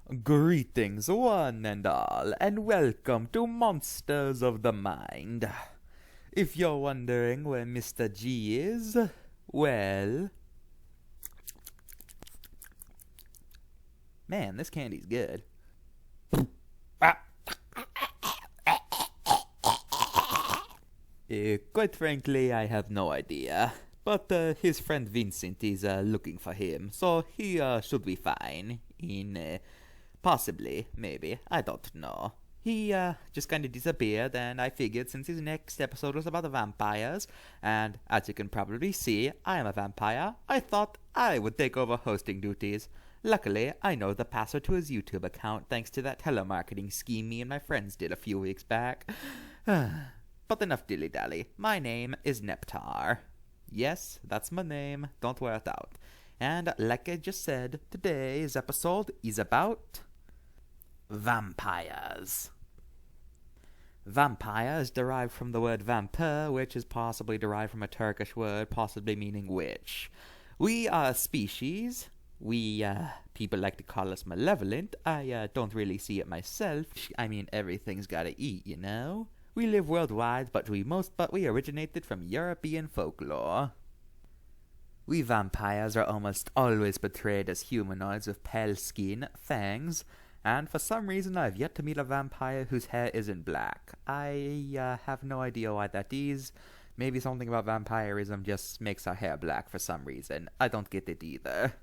Greetings, one and all, and welcome to Monsters of the Mind. If you're wondering where Mr. G is, well... Man, this candy's good. Quite frankly, I have no idea. But his friend Vincent is looking for him, so he should be fine. Possibly, maybe, I don't know. He just kind of disappeared, and I figured since his next episode was about the vampires, and as you can probably see, I am a vampire, I thought I would take over hosting duties. Luckily, I know the password to his YouTube account thanks to that telemarketing scheme me and my friends did a few weeks back. But enough dilly-dally. My name is Neptar. Yes, that's my name, don't wear it out. And like I just said, today's episode is about... vampires. Vampire is derived from the word vampire, which is possibly derived from a Turkish word, possibly meaning witch. We are a species. People like to call us malevolent. I don't really see it myself. I mean, everything's gotta eat, you know? We live worldwide, but we originated from European folklore. We vampires are almost always portrayed as humanoids with pale skin, fangs, and for some reason I've yet to meet a vampire whose hair isn't black. I have no idea why that is. Maybe something about vampirism just makes our hair black for some reason. I don't get it either.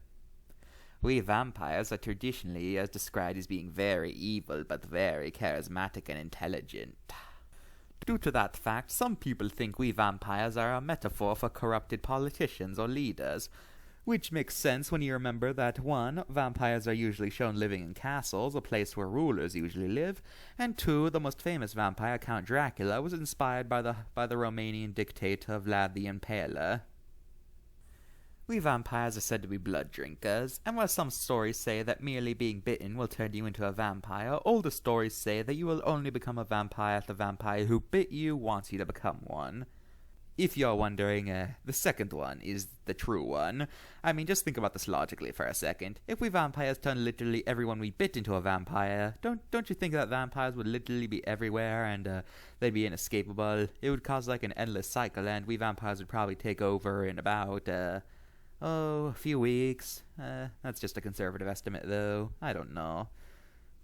We vampires are traditionally described as being very evil, but very charismatic and intelligent. Due to that fact, some people think we vampires are a metaphor for corrupted politicians or leaders, which makes sense when you remember that 1. Vampires are usually shown living in castles, a place where rulers usually live, and 2. The most famous vampire, Count Dracula, was inspired by the Romanian dictator Vlad the Impaler. We vampires are said to be blood drinkers, and while some stories say that merely being bitten will turn you into a vampire, older stories say that you will only become a vampire if the vampire who bit you wants you to become one. If you're wondering, the second one is the true one. I mean, just think about this logically for a second. If we vampires turn literally everyone we bit into a vampire, don't you think that vampires would literally be everywhere and they'd be inescapable? It would cause like an endless cycle, and we vampires would probably take over in about, a few weeks. That's just a conservative estimate, though. I don't know.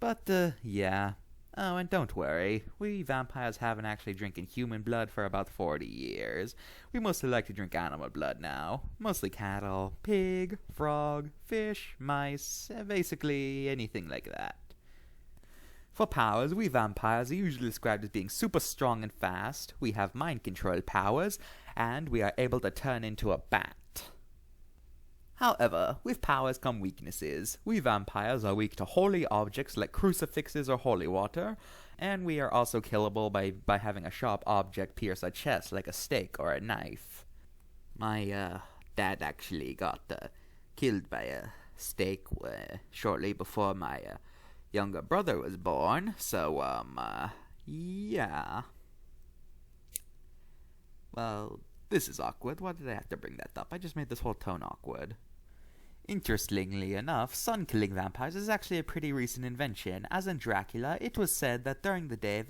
But, yeah. Oh, and don't worry. We vampires haven't actually drinking human blood for about 40 years. We mostly like to drink animal blood now. Mostly cattle, pig, frog, fish, mice, basically anything like that. For powers, we vampires are usually described as being super strong and fast. We have mind control powers, and we are able to turn into a bat. However, with powers come weaknesses. We vampires are weak to holy objects like crucifixes or holy water, and we are also killable by having a sharp object pierce our chest like a stake or a knife. My dad actually got killed by a stake shortly before my younger brother was born, so yeah. Well, this is awkward. Why did I have to bring that up? I just made this whole tone awkward. Interestingly enough, sun-killing vampires is actually a pretty recent invention. As in Dracula, it was said that during the day,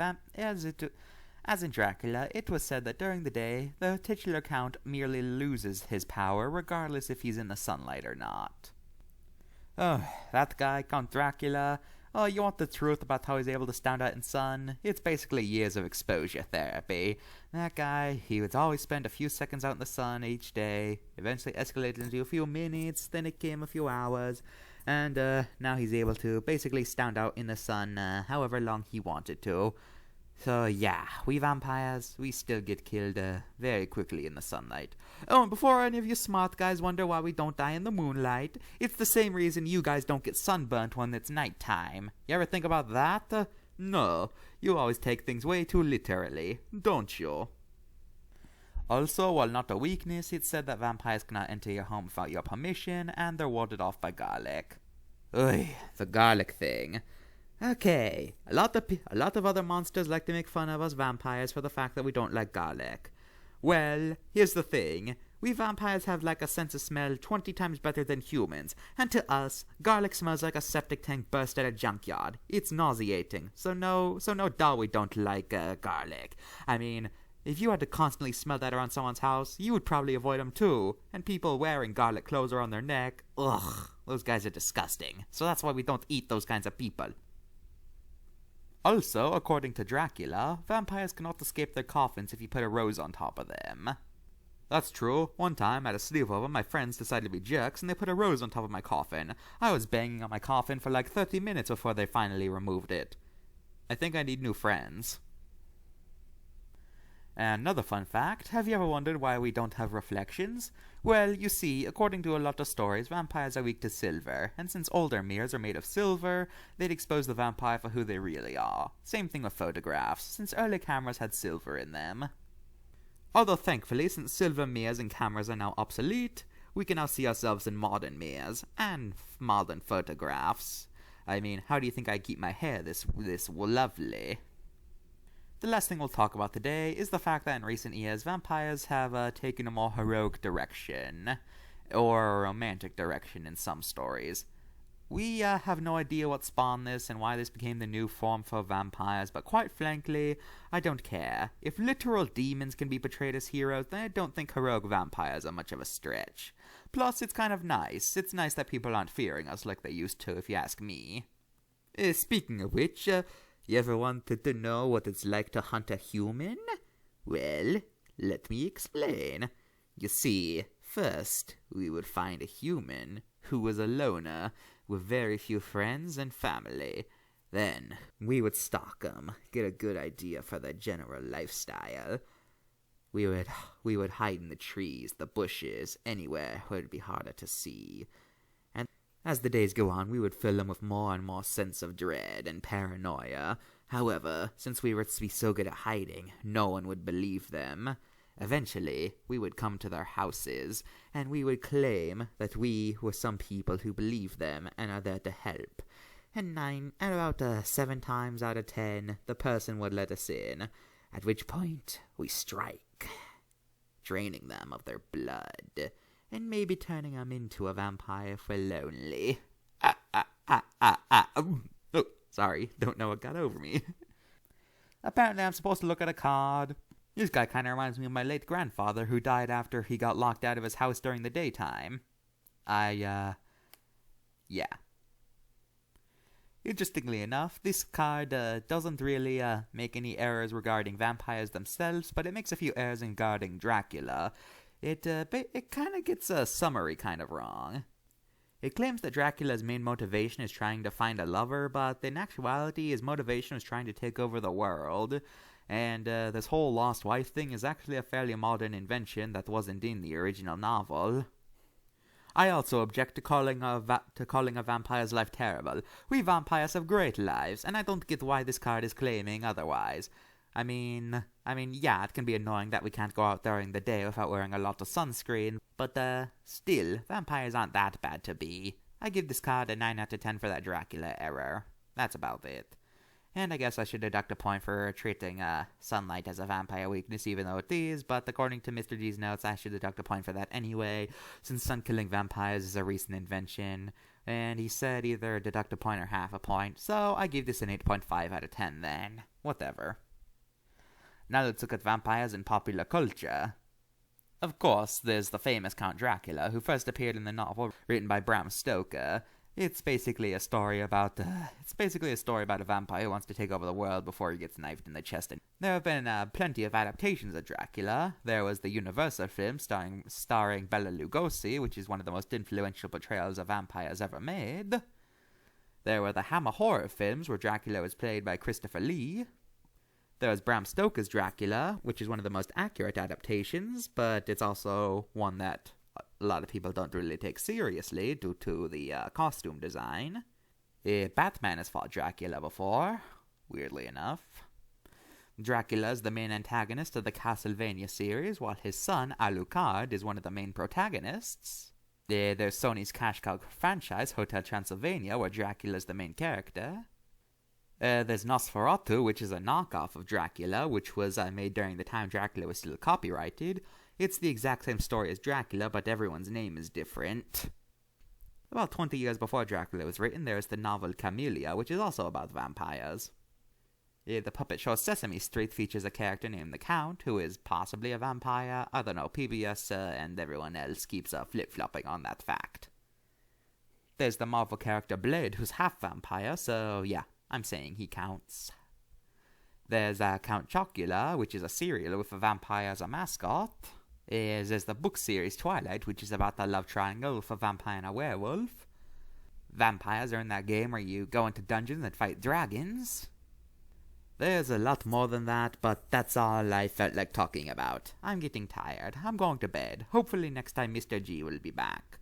the titular count merely loses his power, regardless if he's in the sunlight or not. Oh, that guy, Count Dracula. Oh, you want the truth about how he's able to stand out in sun? It's basically years of exposure therapy. That guy, he would always spend a few seconds out in the sun each day, eventually escalated into a few minutes, then it came a few hours, and now he's able to basically stand out in the sun however long he wanted to. So yeah, we vampires, we still get killed very quickly in the sunlight. Oh, and before any of you smart guys wonder why we don't die in the moonlight, it's the same reason you guys don't get sunburnt when it's nighttime. You ever think about that? No, you always take things way too literally, don't you? Also, while not a weakness, it's said that vampires cannot enter your home without your permission, and they're warded off by garlic. Ugh, the garlic thing. Okay, a lot of other monsters like to make fun of us vampires for the fact that we don't like garlic. Well, here's the thing. We vampires have like a sense of smell 20 times better than humans, and to us, garlic smells like a septic tank burst at a junkyard. It's nauseating, so no doubt we don't like garlic. I mean, if you had to constantly smell that around someone's house, you would probably avoid them too. And people wearing garlic clothes around their neck, ugh, those guys are disgusting. So that's why we don't eat those kinds of people. Also, according to Dracula, vampires cannot escape their coffins if you put a rose on top of them. That's true. One time, at a sleepover, my friends decided to be jerks and they put a rose on top of my coffin. I was banging on my coffin for like 30 minutes before they finally removed it. I think I need new friends. And another fun fact, have you ever wondered why we don't have reflections? Well, you see, according to a lot of stories, vampires are weak to silver, and since older mirrors are made of silver, they'd expose the vampire for who they really are. Same thing with photographs, since early cameras had silver in them. Although thankfully, since silver mirrors and cameras are now obsolete, we can now see ourselves in modern mirrors, and modern photographs. I mean, how do you think I keep my hair this lovely? The last thing we'll talk about today is the fact that in recent years, vampires have taken a more heroic direction, or a romantic direction in some stories. We have no idea what spawned this and why this became the new form for vampires, but quite frankly, I don't care. If literal demons can be portrayed as heroes, then I don't think heroic vampires are much of a stretch. Plus, it's kind of nice. It's nice that people aren't fearing us like they used to, if you ask me. Speaking of which, you ever wanted to know what it's like to hunt a human? Well, let me explain. You see, first, we would find a human who was a loner with very few friends and family. Then, we would stalk them, get a good idea for their general lifestyle. We would hide in the trees, the bushes, anywhere where it'd be harder to see. As the days go on, we would fill them with more and more sense of dread and paranoia. However, since we were to be so good at hiding, no one would believe them. Eventually, we would come to their houses, and we would claim that we were some people who believe them and are there to help. And about 7 times out of 10, the person would let us in, at which point we strike, draining them of their blood, and maybe turning them into a vampire if we're lonely. Oh, sorry, don't know what got over me. Apparently I'm supposed to look at a card. This guy kind of reminds me of my late grandfather who died after he got locked out of his house during the daytime. Yeah. Interestingly enough, this card doesn't really make any errors regarding vampires themselves, but it makes a few errors regarding Dracula. It kind of gets a summary kind of wrong. It claims that Dracula's main motivation is trying to find a lover, but in actuality his motivation was trying to take over the world. And this whole lost wife thing is actually a fairly modern invention that wasn't in the original novel. I also object to calling a vampire's life terrible. We vampires have great lives, and I don't get why this card is claiming otherwise. I mean, yeah, it can be annoying that we can't go out during the day without wearing a lot of sunscreen, but still, vampires aren't that bad to be. I give this card a 9 out of 10 for that Dracula error. That's about it. And I guess I should deduct a point for treating sunlight as a vampire weakness, even though it is, but according to Mr.G's notes, I should deduct a point for that anyway, since sun-killing vampires is a recent invention, and he said either deduct a point or half a point, so I give this an 8.5 out of 10 then. Whatever. Now let's look at vampires in popular culture. Of course, there's the famous Count Dracula, who first appeared in the novel written by Bram Stoker. It's basically a story about a vampire who wants to take over the world before he gets knifed in the chest. And there have been plenty of adaptations of Dracula. There was the Universal film starring Bela Lugosi, which is one of the most influential portrayals of vampires ever made. There were the Hammer horror films, where Dracula was played by Christopher Lee. There was Bram Stoker's Dracula, which is one of the most accurate adaptations, but it's also one that a lot of people don't really take seriously due to the costume design. Batman has fought Dracula before, weirdly enough. Dracula is the main antagonist of the Castlevania series, while his son, Alucard, is one of the main protagonists. There's Sony's cash cow franchise, Hotel Transylvania, where Dracula is the main character. There's Nosferatu, which is a knockoff of Dracula, which was made during the time Dracula was still copyrighted. It's the exact same story as Dracula, but everyone's name is different. About 20 years before Dracula was written, there's the novel Camellia, which is also about vampires. The puppet show Sesame Street features a character named the Count, who is possibly a vampire. I don't know, PBS and everyone else keeps flip-flopping on that fact. There's the Marvel character Blade, who's half vampire, so yeah, I'm saying he counts. There's Count Chocula, which is a cereal with a vampire as a mascot. There's the book series Twilight, which is about the love triangle with a vampire and a werewolf. Vampires are in that game where you go into dungeons and fight dragons. There's a lot more than that, but that's all I felt like talking about. I'm getting tired. I'm going to bed. Hopefully next time Mr.G will be back.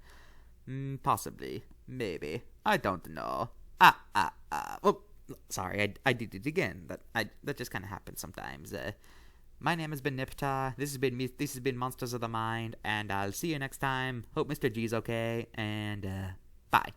Possibly. Maybe. I don't know. Oh, sorry, I did it again. That just kind of happens sometimes. My name has been Niptar. This has been Monsters of the Mind, and I'll see you next time. Hope Mr. G's okay, and bye.